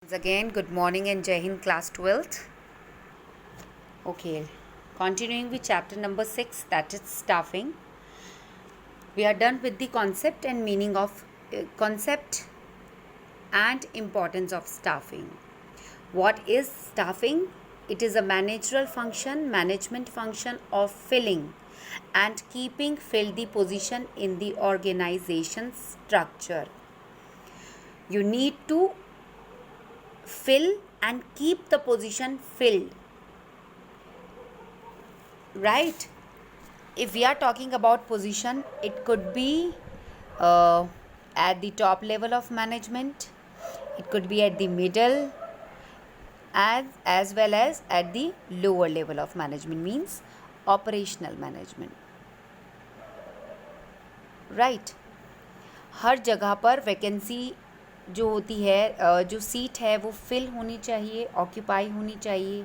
Once again, good morning and Jai Hind class 12th. Okay, continuing with chapter number 6, that is staffing. We are done with the concept and meaning of concept and importance of staffing. What is staffing? It is a management function of filling and keeping filled the position in the organization structure. You need to fill and keep the position filled, right? If we are talking about position, it could be at the top level of management, it could be at the middle, as well as at the lower level of management, means operational management, right? हर जगह पर vacancy जो होती है, जो seat है वो fill होनी चाहिए, ऑक्यूपाई होनी चाहिए,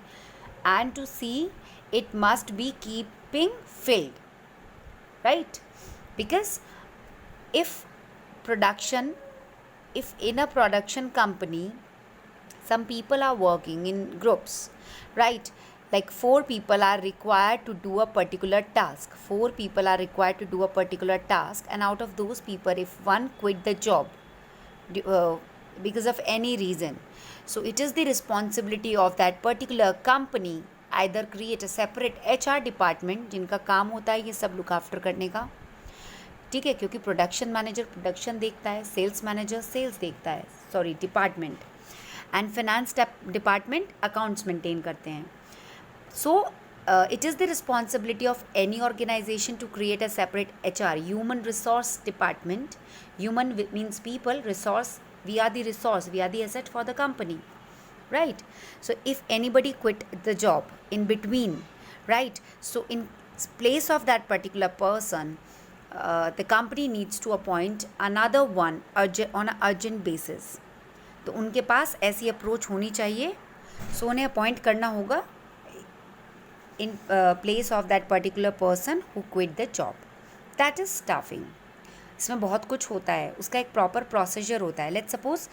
and to see it must be keeping filled, right? Because if in a production company some people are working in groups, right? Like 4 people are required to do a particular task, and out of those people, if one quit the job because of any reason, so it is the responsibility of that particular company either create a separate HR department जिनका काम होता है ये सब look after करने का, ठीक है? क्योंकि प्रोडक्शन मैनेजर प्रोडक्शन देखता है, सेल्स मैनेजर सेल्स देखता है, department, and finance department accounts maintain करते हैं. सो it is the responsibility of any organization to create a separate HR, human resource department. Human means people, resource, we are the asset for the company, right? So if anybody quit the job in between, right, so in place of that particular person, the company needs to appoint another one on an urgent basis. तो उनके पास ऐसी approach होनी चाहिए, सो उन्हें appoint करना होगा in place of that particular person who quit the job. That is staffing. इसमें बहुत कुछ होता है, उसका एक प्रॉपर प्रोसीजर होता है. लेट्स सपोज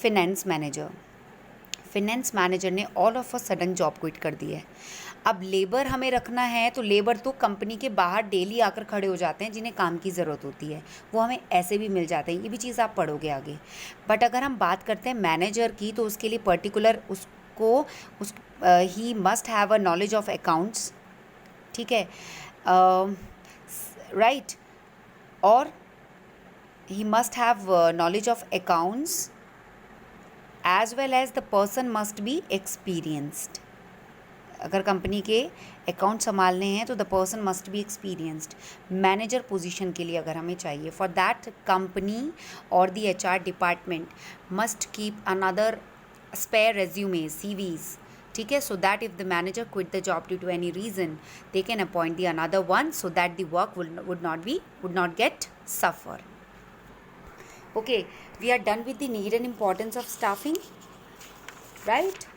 फाइनेंस मैनेजर ने all of a sudden job quit कर दी है. अब लेबर हमें रखना है, तो लेबर तो कंपनी के बाहर डेली आकर खड़े हो जाते हैं जिन्हें काम की ज़रूरत होती है, वो हमें ऐसे भी मिल जाते हैं. ये भी चीज़ आप पढ़ोगे आगे. बट अगर हम बात करते हैं मैनेजर की, तो उसके लिए particular he must have a knowledge of accounts, ठीक है, राइट, और he must have knowledge of accounts, as well as the person must be experienced. अगर कंपनी के अकाउंट संभालने हैं तो the person must be experienced. Manager position के लिए अगर हमें चाहिए, फॉर दैट कंपनी और the HR department must keep another spare resume, CVs, ठीक है, so that if the manager quit the job due to any reason, they can appoint the another one, so that the work would not get suffer. Okay, we are done with the need and importance of staffing, right?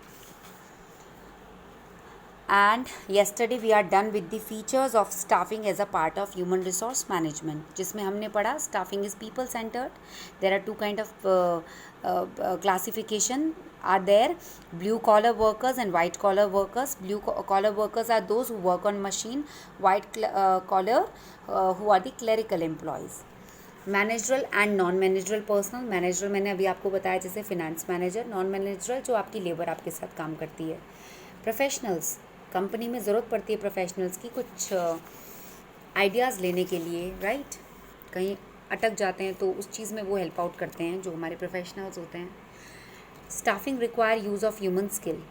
And yesterday we are done with the features of staffing as a part of human resource management, जिसमें हमने पढ़ा staffing is people centered. There are two kind of classification are there: blue collar workers and white collar workers. Blue collar workers are those who work on machine. White collar who are the clerical employees. Managerial and non managerial personnel. Managerial मैंने अभी आपको बताया, जैसे finance manager. Non managerial जो आपकी labour आपके साथ काम करती है. प्रोफेशनल्स, कंपनी में ज़रूरत पड़ती है प्रोफेशनल्स की कुछ आइडियाज़ लेने के लिए, राइट? कहीं अटक जाते हैं तो उस चीज़ में वो हेल्प आउट करते हैं, जो हमारे प्रोफेशनल्स होते हैं. Staffing require use of human skill.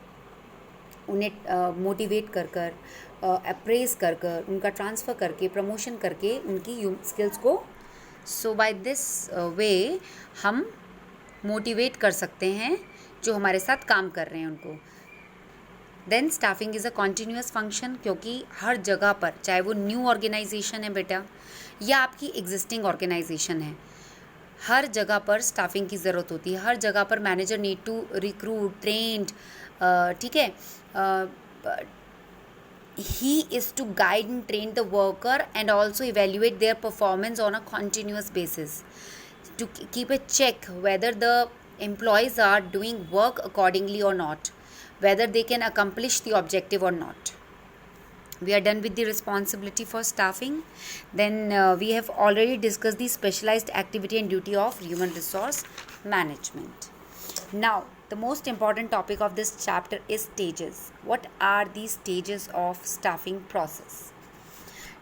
उन्हें मोटिवेट कर कर, अप्रेज कर कर, उनका ट्रांसफ़र करके, प्रमोशन करके उनकी स्किल्स को, सो बाय दिस वे हम मोटिवेट कर सकते हैं जो हमारे साथ काम कर रहे हैं उनको. Then staffing is a continuous function, क्योंकि हर जगह पर, चाहे वो न्यू ऑर्गेनाइजेशन है बेटा या आपकी एग्जिस्टिंग ऑर्गेनाइजेशन है, हर जगह पर स्टाफिंग की ज़रूरत होती है. हर जगह पर manager need to recruit, trained, ठीक है, he is to guide and train the worker and also evaluate their performance on a continuous basis to keep a check whether the employees are doing work accordingly or not, whether they can accomplish the objective or not. We are done with the responsibility for staffing. Then we have already discussed the specialized activity and duty of human resource management. Now, the most important topic of this chapter is stages. What are the stages of staffing process?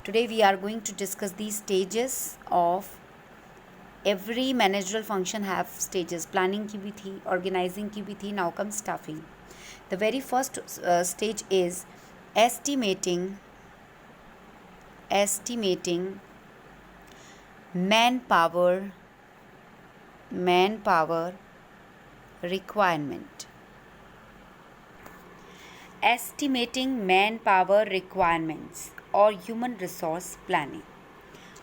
Today we are going to discuss the stages of every managerial function have stages. Planning की भी थी, organizing की भी थी, now comes staffing. The very first stage is estimating manpower requirement. Estimating manpower requirements or human resource planning.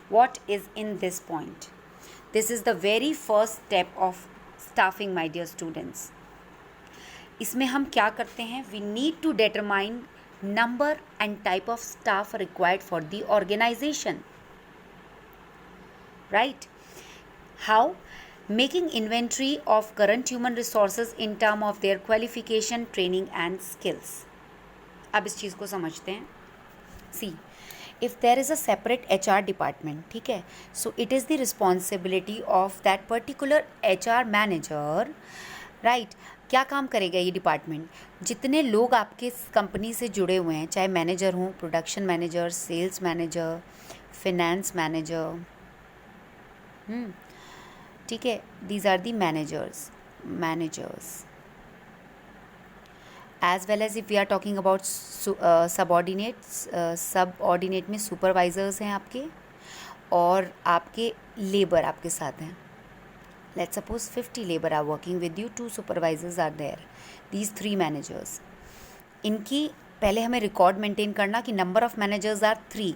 What is in this point? This is the very first step of staffing, my dear students. इसमें हम क्या करते हैं? We need to determine number and type of staff required for the organization. Right? How? Making inventory of current human resources in terms of their qualification, training and skills. अब इस चीज़ को समझते हैं. See, if there is a separate HR department, ठीक है, so it is the responsibility of that particular HR manager, right? क्या काम करेगा ये डिपार्टमेंट? जितने लोग आपके कंपनी से जुड़े हुए हैं, चाहे मैनेजर हों, production manager, sales manager, finance manager, ठीक है, these are the managers. As well as if we are talking about subordinates, subordinate में सुपरवाइजर्स हैं आपके, और आपके लेबर आपके साथ हैं. Let's suppose 50 labor are working with you, 2 supervisors are there, these 3 managers. इनकी पहले हमें रिकॉर्ड मेंटेन करना कि number of managers are 3.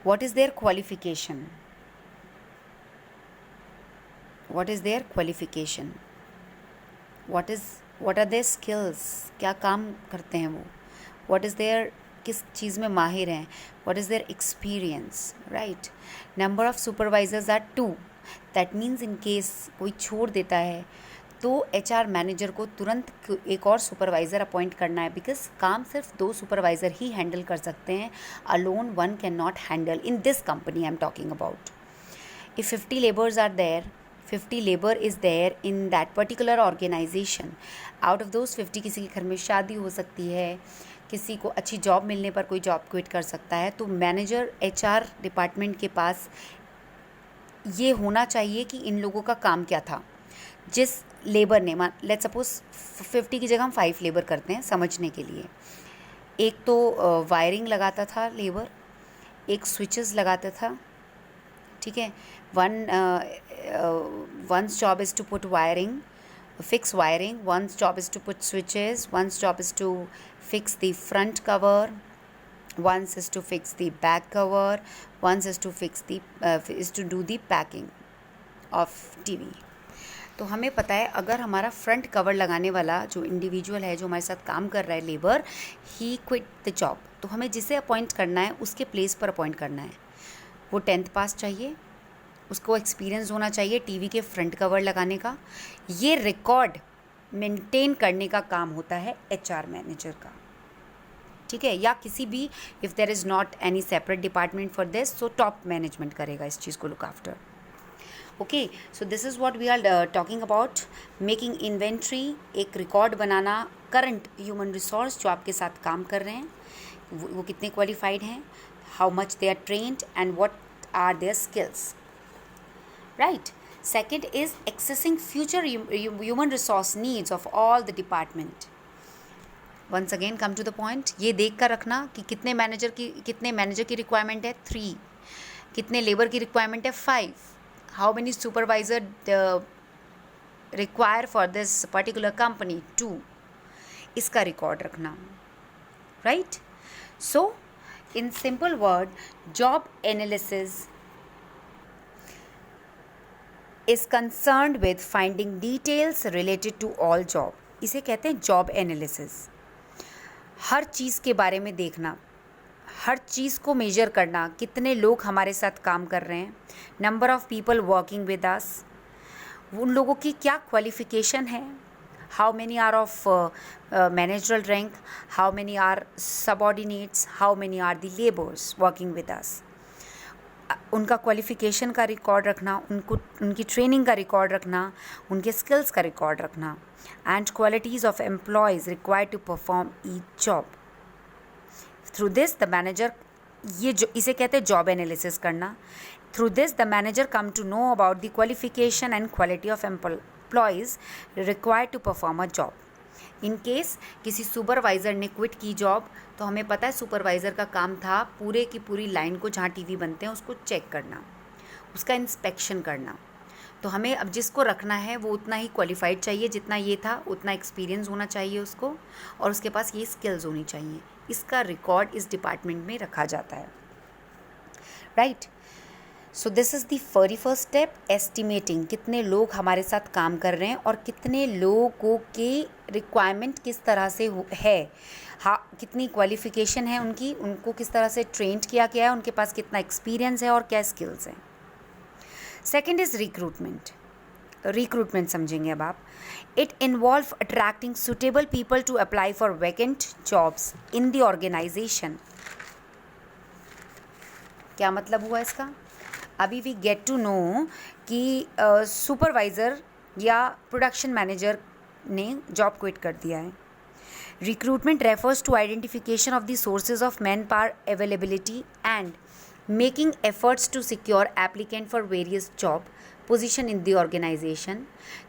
What is their qualification? What are their skills? क्या काम करते हैं वो? What is their, किस चीज़ में माहिर हैं? What is their experience? Right? Number of supervisors are 2. That means in case कोई छोड़ देता है तो HR मैनेजर को तुरंत एक और सुपरवाइज़र अपॉइंट करना है, बिकॉज काम सिर्फ 2 सुपरवाइज़र ही हैंडल कर सकते हैं. Alone one can not handle in this company I am talking about. If 50 laborers are there, 50 labor is there in that particular organization. Out of those 50 किसी के घर में शादी हो सकती है, किसी को अच्छी जॉब मिलने पर कोई जॉब क्विट कर सकता है. तो मैनेजर HR डिपार्टमेंट के पास ये होना चाहिए कि इन लोगों का काम क्या था. जिस लेबर ने, लेट्स सपोज 50 की जगह हम 5 लेबर करते हैं समझने के लिए. एक तो वायरिंग लगाता था लेबर, एक स्विचेस लगाता था, ठीक है. one's job is to put wiring, fix wiring. One's job is to put switches. One's job is to fix the front cover. One's is to fix the back cover. One's is to fix the is to do the packing of TV. तो हमें पता है अगर हमारा front cover लगाने वाला जो individual है, जो हमारे साथ काम कर रहा है labour, he quit the job, तो हमें जिसे अपॉइंट करना है उसके प्लेस पर अपॉइंट करना है. वो 10th पास चाहिए, उसको एक्सपीरियंस होना चाहिए टीवी के फ्रंट कवर लगाने का. ये रिकॉर्ड मेंटेन करने का काम होता है HR मैनेजर का, ठीक है. या किसी भी, if there is not any separate department for this, so top management करेगा इस चीज़ को look after. Okay, so this is what we are talking about. Making inventory, एक रिकॉर्ड बनाना करंट ह्यूमन रिसोर्स जो आपके साथ काम कर रहे हैं, वो कितने क्वालिफाइड हैं, how much they are trained and what are their skills. Right. Second is accessing future human resource needs of all the department. Once again come to the point. ये देख कर रखना कि कितने मैनेजर की रिक्वायरमेंट है 3, कितने लेबर की रिक्वायरमेंट है 5, how many supervisor require for this particular company 2. इसका रिकॉर्ड रखना. Right. So in simple word, job analysis is concerned with finding details related to all job. इसे कहते हैं जॉब एनालिसिस. हर चीज़ के बारे में देखना, हर चीज़ को मेजर करना, कितने लोग हमारे साथ काम कर रहे हैं, number of people working with us, उन लोगों की क्या क्वालिफ़िकेशन है, how many are of managerial rank, how many are subordinates, how many are the labours working with us, उनका क्वालिफ़िकेशन का रिकॉर्ड रखना, उनकी ट्रेनिंग का रिकॉर्ड रखना, उनके स्किल्स का रिकॉर्ड रखना, and qualities of employees required to perform each job. Through this the manager, इसे कहते हैं जॉब एनालिसिस करना। Through this the manager come to know about the qualification and quality of employees required to perform a job. In case किसी supervisor ने quit की job, तो हमें पता है सुपरवाइज़र का काम था पूरे की पूरी लाइन को, जहाँ टीवी बनते हैं उसको चेक करना, उसका इंस्पेक्शन करना। तो हमें अब जिसको रखना है वो उतना ही क्वालिफाइड चाहिए, जितना ये था उतना एक्सपीरियंस होना चाहिए उसको, और उसके पास ये स्किल्स होनी चाहिए। इसका रिकॉर्ड इस डिपार्टमेंट में रखा जाता है, right. So this is the very first step, estimating, कितने लोग हमारे साथ काम कर रहे हैं और कितने लोगों की रिक्वायरमेंट किस तरह से है, हाँ, कितनी क्वालिफ़िकेशन है उनकी, उनको किस तरह से ट्रेंड किया गया है, उनके पास कितना एक्सपीरियंस है और क्या स्किल्स हैं। Second is recruitment. रिक्रूटमेंट समझेंगे अब आप। It involve attracting suitable people to apply for vacant jobs in the organisation. क्या मतलब हुआ इसका? अभी वी गेट टू नो कि सुपरवाइज़र या प्रोडक्शन मैनेजर ने जॉब क्विट कर दिया है। Recruitment refers to identification of the sources of manpower availability and making efforts to secure applicant for various job position in the organization.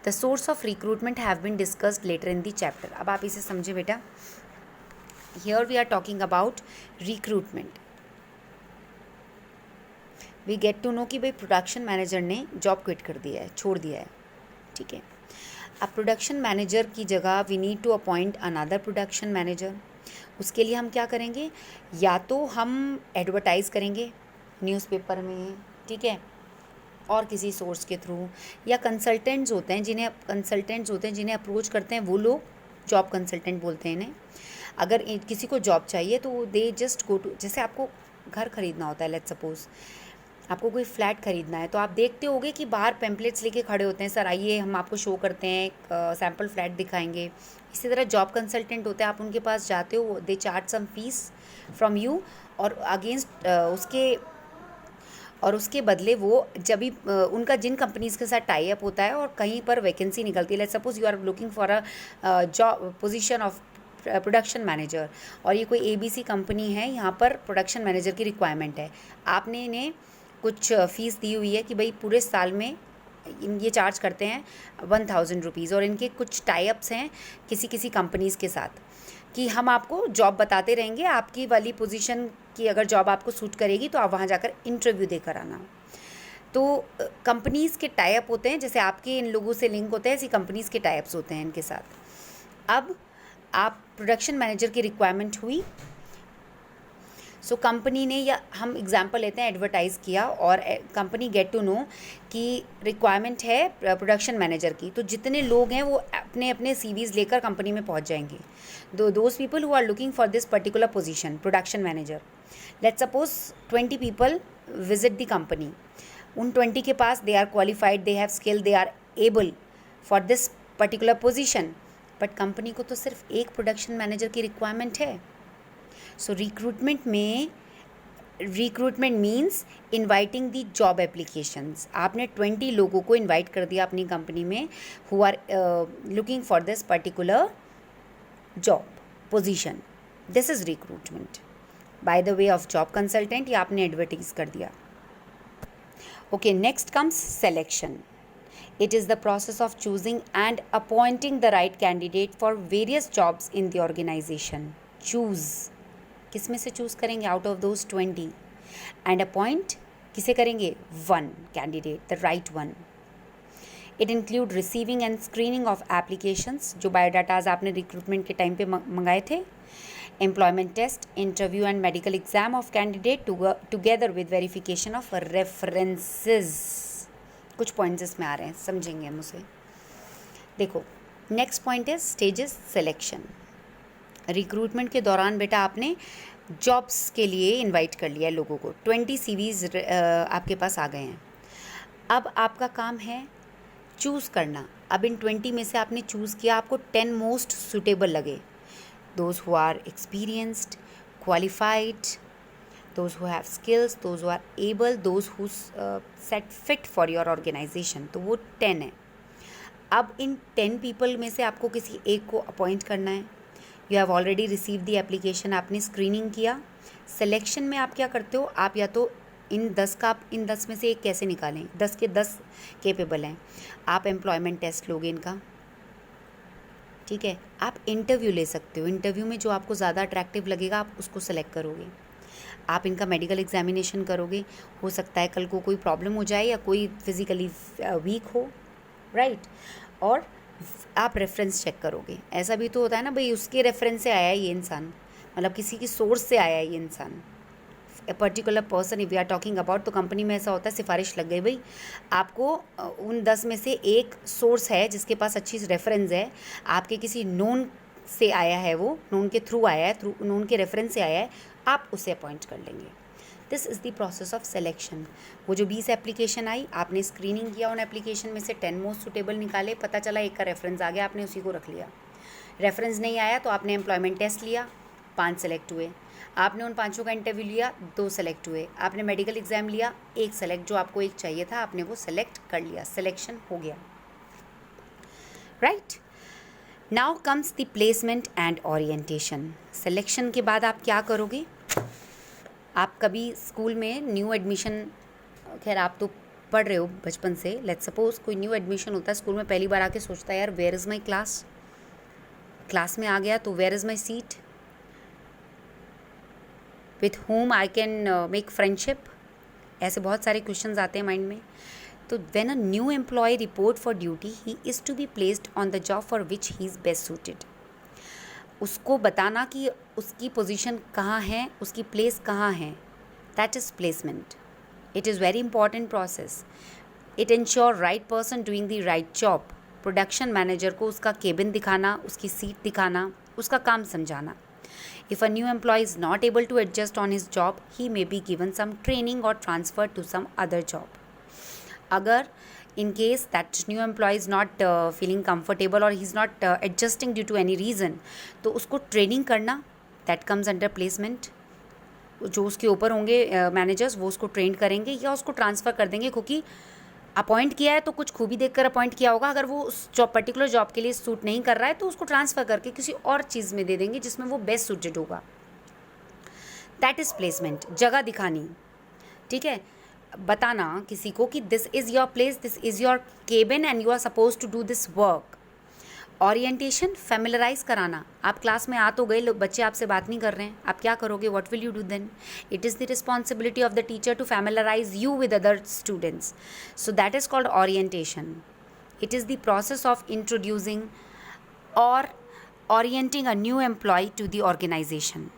The source of recruitment have been discussed later in the chapter. अब आप इसे समझे बेटा। Here we are talking about recruitment. We get to know कि भाई production manager ने job quit कर दिया है, छोड़ दिया है, ठीक है। अब प्रोडक्शन मैनेजर की जगह we need to appoint another production manager. उसके लिए हम क्या करेंगे, या तो हम एडवर्टाइज़ करेंगे न्यूज़पेपर में, ठीक है, और किसी सोर्स के थ्रू, या कंसल्टेंट्स होते हैं जिन्हें अप्रोच करते हैं वो लोग जॉब कंसल्टेंट बोलते हैं इन्हें। अगर किसी को जॉब चाहिए तो दे जस्ट गो टू, जैसे आपको घर खरीदना होता है, लेट्स सपोज आपको कोई फ्लैट खरीदना है, तो आप देखते होगे कि बाहर पैम्पलेट्स लेके खड़े होते हैं, सर आइए हम आपको शो करते हैं, सैम्पल फ्लैट दिखाएंगे। इसी तरह जॉब कंसल्टेंट होते हैं, आप उनके पास जाते हो, they charge some fees from you, और अगेंस्ट उसके बदले वो जब भी उनका जिन कंपनीज़ के साथ टाई अप होता है और कहीं पर वैकेंसी निकलती है, let's suppose you are looking for a job position of production manager, और ये कोई ABC कंपनी है, यहाँ पर प्रोडक्शन मैनेजर की रिक्वायरमेंट है, आपने इन्हें कुछ फ़ीस दी हुई है कि भाई पूरे साल में ये चार्ज करते हैं 1000 रुपीज़, और इनके कुछ टाई अप्स हैं किसी कंपनीज़ के साथ कि हम आपको जॉब बताते रहेंगे, आपकी वाली पोजीशन की अगर जॉब आपको सूट करेगी तो आप वहाँ जाकर इंटरव्यू देकर आना। तो कंपनीज़ के टाई अप होते हैं, जैसे आपके इन लोगों से लिंक होते हैं, ऐसी कंपनीज़ के टाई अप्स होते हैं इनके साथ। अब आप प्रोडक्शन मैनेजर की रिक्वायरमेंट हुई, सो कंपनी ने, या हम एग्जांपल लेते हैं, एडवर्टाइज़ किया और कंपनी गेट टू नो कि रिक्वायरमेंट है प्रोडक्शन मैनेजर की, तो जितने लोग हैं वो अपने अपने CVs लेकर कंपनी में पहुंच जाएंगे। Those people who are looking for this particular position production manager, let's suppose 20 people visit the company. उन 20 के पास they are qualified, they have skill, they are able for this particular position, but company को तो सिर्फ एक production manager की requirement है। So recruitment means inviting the job applications. आपने 20 लोगों को इन्वाइट कर दिया अपनी कंपनी में who are looking for this particular job position, this is recruitment by the way of job consultant, या आपने एडवर्टाइज कर दिया। Okay, next comes selection. It is the process of choosing and appointing the right candidate for various jobs in the organization. Choose, किस में से choose करेंगे out of those 20, and appoint किसे करेंगे, one candidate, the right one. It include receiving and screening of applications, जो biodatas आपने recruitment के time पे मंगाए थे, employment test, interview and medical exam of candidate together with verification of references. कुछ points इसमें आ रहे हैं, समझेंगे हम उसे। देखो, नेक्स्ट पॉइंट है स्टेजेस सिलेक्शन। रिक्रूटमेंट के दौरान बेटा आपने जॉब्स के लिए इनवाइट कर लिया है लोगों को, 20 सीवीज़ आपके पास आ गए हैं। अब आपका काम है चूज़ करना। अब इन 20 में से आपने चूज़ किया, आपको 10 मोस्ट सुटेबल लगे, those who are experienced, qualified, those who have skills, those who are able, those who set fit for your organization, तो वो 10 है। अब इन 10 पीपल में से आपको किसी एक को अपॉइंट करना है। You have already receive the application, आपने स्क्रीनिंग किया। सिलेक्शन में आप क्या करते हो, आप या तो इन 10 में से एक कैसे निकालें, 10 के 10 केपेबल हैं, आप एम्प्लॉयमेंट टेस्ट लोगे इनका, ठीक है। आप इंटरव्यू ले सकते हो, इंटरव्यू में जो आपको ज़्यादा अट्रैक्टिव लगेगा आप उसको सेलेक्ट करोगे। आप इनका मेडिकल एग्जामिनेशन करोगे, हो सकता है कल को कोई प्रॉब्लम हो जाए या कोई फिज़िकली वीक हो, राइट। और आप रेफरेंस चेक करोगे। ऐसा भी तो होता है ना भाई, उसके रेफरेंस से आया है ये इंसान, मतलब किसी की सोर्स से आया है ये इंसान, a particular person if we are talking about. तो कंपनी में ऐसा होता है, सिफारिश लग गई भाई, आपको उन 10 में से एक सोर्स है जिसके पास अच्छी रेफरेंस है, आपके किसी नोन से आया है, वो नोन के थ्रू आया है, थ्रू नोन के रेफरेंस से आया है, आप उसे अपॉइंट कर लेंगे। This is the process of selection. वो जो 20 एप्लीकेशन आई, आपने स्क्रीनिंग किया, उन एप्लीकेशन में से 10 मोस्ट सुटेबल निकाले, पता चला एक का रेफरेंस आ गया, आपने उसी को रख लिया। रेफरेंस नहीं आया तो आपने एम्प्लॉयमेंट टेस्ट लिया, 5 सेलेक्ट हुए। आपने उन 5 का इंटरव्यू लिया, 2 सेलेक्ट हुए। आपने मेडिकल एग्जाम लिया, 1 सेलेक्ट, जो आपको 1 चाहिए था आपने वो सेलेक्ट कर लिया, सिलेक्शन हो गया, right. Now comes the placement and orientation. Selection के बाद आप क्या करोगे, आप कभी स्कूल में न्यू एडमिशन, खैर आप तो पढ़ रहे हो बचपन से, लेट्स सपोज कोई न्यू एडमिशन होता है स्कूल में, पहली बार आके सोचता है यार where is my class, class में आ गया तो where is my seat, with whom I can make friendship, ऐसे बहुत सारे क्वेश्चंस आते हैं माइंड में। तो when a new employee report for duty, he is to be placed on the job for which he is best suited. उसको बताना कि उसकी पोजीशन कहाँ है, उसकी प्लेस कहाँ है, that is placement. It is very important process. It ensure right person doing the right job. Production manager को उसका केबिन दिखाना, उसकी सीट दिखाना, उसका काम समझाना। If a new employee is not able to adjust on his job, he may be given some training or transferred to some other job. अगर in case that new employee is not feeling comfortable or he's not adjusting due to any reason, तो उसको training करना, that comes under placement। जो उसके ऊपर होंगे managers, वो उसको ट्रेन करेंगे या उसको ट्रांसफ़र कर देंगे, क्योंकि अपॉइंट किया है तो कुछ खूबी देखकर अपॉइंट किया होगा। अगर वो उस जॉब पर्टिकुलर जॉब के लिए सूट नहीं कर रहा है तो उसको ट्रांसफ़र करके किसी और चीज़ में दे देंगे जिसमें वो बेस्ट सूटेड होगा। That is placement. जगह दिखानी, ठीक है, बताना किसी को कि this is your place, this is your cabin and you are suppose to do this work. Orientation, familiarise कराना। आप क्लास में आ तो गए, लोग बच्चे आपसे बात नहीं कर रहे हैं, आप क्या करोगे, what will you do then. It is the responsibility of the teacher to familiarise you with other students, so that is called orientation. It is the process of introducing और orienting a new employee to the organization.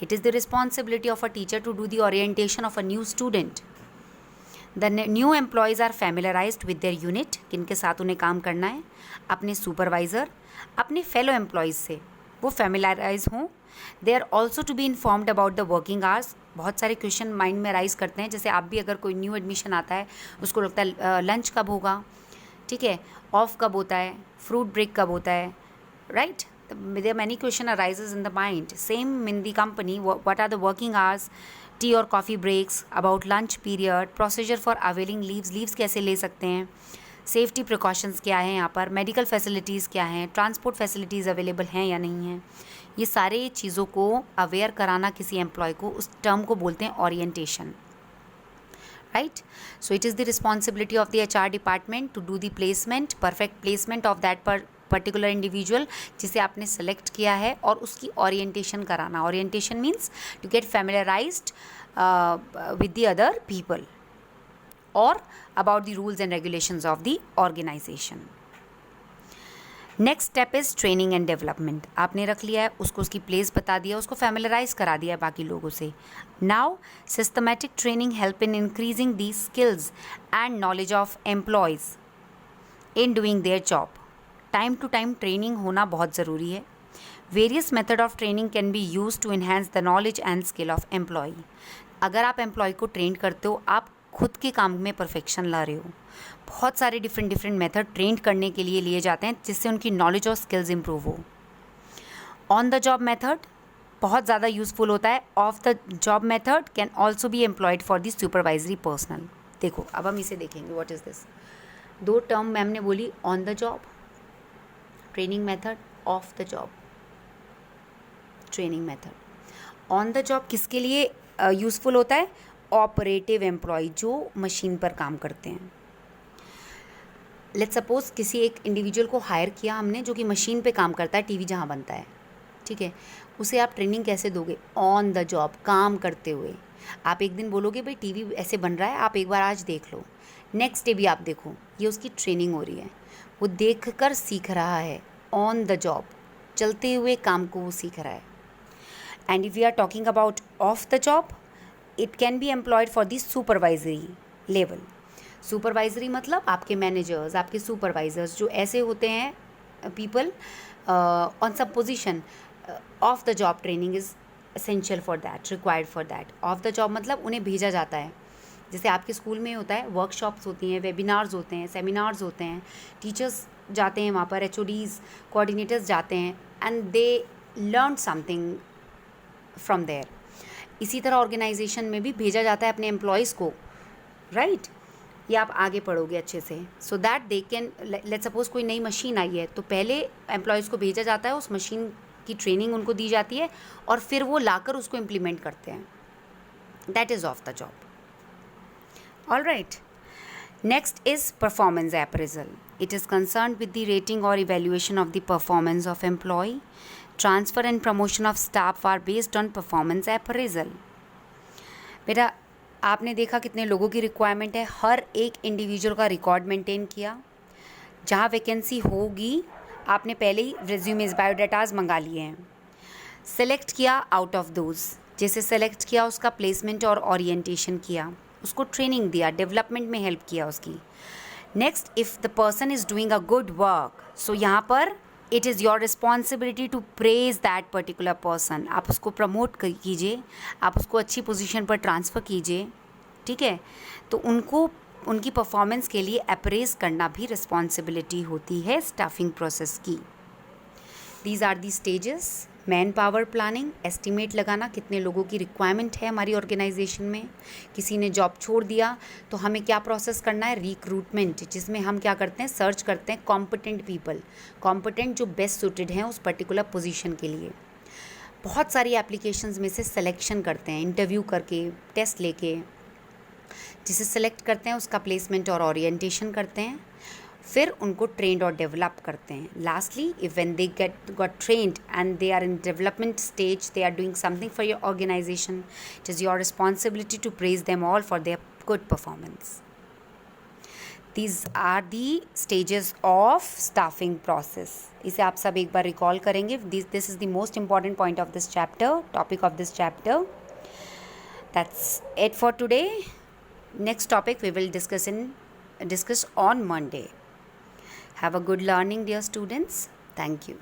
It is the responsibility of a teacher to do the orientation of a new student. The new employees are familiarized with their unit, किनके साथ उन्हें काम करना है, अपने supervisor, अपने fellow employees से वो फेमिलराइज हों। They are also to be informed about the working hours. बहुत सारे क्वेश्चन माइंड में राइज करते हैं, जैसे आप भी अगर कोई न्यू एडमिशन आता है उसको लगता है लंच कब होगा, ठीक है, ऑफ कब होता है, फ्रूट ब्रेक कब होता है, right. There are many question arises in the mind. Same in the company. What are the working hours, tea or coffee breaks, about lunch period, procedure for availing leaves, leaves कैसे ले सकते हैं, safety precautions क्या हैं यहाँ पर, medical facilities क्या हैं, ट्रांसपोर्ट फैसिलिटीज़ अवेलेबल हैं या नहीं हैं, ये सारे चीज़ों को अवेयर कराना किसी एम्प्लॉय को, उस टर्म को बोलते हैं orientation, right? So it is the responsibility of the HR department to do the placement, perfect placement of that particular individual जिसे आपने सेलेक्ट किया है, और उसकी ओरिएंटेशन कराना। Orientation means to get familiarised with the other people और about the rules and regulations of the organisation. Next step is training and development. आपने रख लिया है, उसको उसकी प्लेस बता दिया, उसको फैमिलराइज करा दिया है बाकी लोगों से। Now systematic training help in increasing the skills and knowledge of employees in doing their job. Time to time training होना बहुत ज़रूरी है। Various method of training can be use to enhance the knowledge and skill of employee. अगर आप employ को train करते हो, आप खुद के काम में परफेक्शन ला रहे हो। बहुत सारे डिफरेंट मेथड ट्रेन करने के लिए लिए जाते हैं जिससे उनकी नॉलेज और स्किल्स इंप्रूव हो। ऑन द जॉब मेथड बहुत ज़्यादा यूज़फुल होता है। Of the job method can also be employed for the supervisory personal. देखो अब हम इसे देखेंगे, व्हाट इज़ दिस। दो टर्म मैम ने बोली, on the job training method, of the job training method. On the job किसके लिए यूज़फुल होता है? ऑपरेटिव एम्प्लॉय जो मशीन पर काम करते हैं। लेट्स सपोज किसी एक इंडिविजुअल को हायर किया हमने जो कि मशीन पे काम करता है, टीवी जहाँ बनता है, ठीक है। उसे आप ट्रेनिंग कैसे दोगे? ऑन द जॉब, काम करते हुए। आप एक दिन बोलोगे भाई टीवी ऐसे बन रहा है, आप एक बार आज देख लो, नेक्स्ट डे भी आप देखो, ये उसकी ट्रेनिंग हो रही है, वो देख कर सीख रहा है। ऑन द जॉब, चलते हुए काम को वो सीख रहा है। And if we are talking about off the job, it can be employed for the supervisory level. Supervisory मतलब आपके मैनेजर्स, आपके सुपरवाइजर्स जो ऐसे होते हैं people on some position. Off the job training is essential for that, required for that. Off the job मतलब उन्हें भेजा जाता है, जैसे आपके स्कूल में होता है, वर्कशॉप्स होती हैं, वेबिनार्स होते हैं, सेमिनार्स होते हैं, टीचर्स जाते हैं वहाँ पर, HODs, कोऑर्डिनेटर्स जाते हैं, and they learn something from there. इसी तरह ऑर्गेनाइजेशन में भी भेजा जाता है अपने एम्प्लॉयज़ को, राइट? ये आप आगे पढ़ोगे अच्छे से, so that they can, let's suppose कोई नई मशीन आई है तो पहले एम्प्लॉयज़ को भेजा जाता है, उस मशीन की ट्रेनिंग उनको दी जाती है और फिर वो लाकर उसको इम्प्लीमेंट करते हैं। That is of the job. All right, next is performance appraisal. It is concern with the rating और evaluation of the performance of employ. Transfer and promotion of staff are based on performance appraisal. बेटा आपने देखा कितने लोगों की requirement है, हर एक individual का रिकॉर्ड मेंटेन किया। जहाँ वैकेंसी होगी आपने पहले ही रेज्यूमेज, बायोडाटाज मंगा लिए हैं, सेलेक्ट किया आउट ऑफ दोज। जैसे सेलेक्ट किया उसका प्लेसमेंट और ओरिएंटेशन किया, उसको ट्रेनिंग दिया, डेवलपमेंट में हेल्प किया उसकी। Next, if the person is doing a good work, so यहाँ पर it is your responsibility to praise that particular person. आप उसको प्रमोट कीजिए, आप उसको अच्छी पोजीशन पर ट्रांसफ़र कीजिए, ठीक है। तो उनको उनकी परफॉर्मेंस के लिए अप्रेज करना भी रिस्पॉन्सिबिलिटी होती है स्टाफिंग प्रोसेस की। These are the stages. Manpower planning, estimate लगाना कितने लोगों की रिक्वायरमेंट है हमारी ऑर्गेनाइजेशन में। किसी ने जॉब छोड़ दिया तो हमें क्या प्रोसेस करना है? रिक्रूटमेंट, जिसमें हम क्या करते हैं? सर्च करते हैं कॉम्पिटेंट पीपल, कॉम्पिटेंट जो बेस्ट सूटेड हैं उस पर्टिकुलर पोजीशन के लिए। बहुत सारी एप्लीकेशंस में से सिलेक्शन करते हैं, इंटरव्यू करके, टेस्ट लेके, जिसे सेलेक्ट करते हैं उसका प्लेसमेंट और ओरिएंटेशन करते हैं, फिर उनको ट्रेंड और डेवलप करते हैं। Lastly, if when they got trained and they are in development stage, they are doing something for your organisation, it is your responsibility to praise them all for their good performance. These are the stages of staffing process. इसे आप सब एक बार recall करेंगे. This is the most important point of this chapter, topic of this chapter. That's it for today. Next topic we will discuss on Monday. Have a good learning, dear students. Thank you.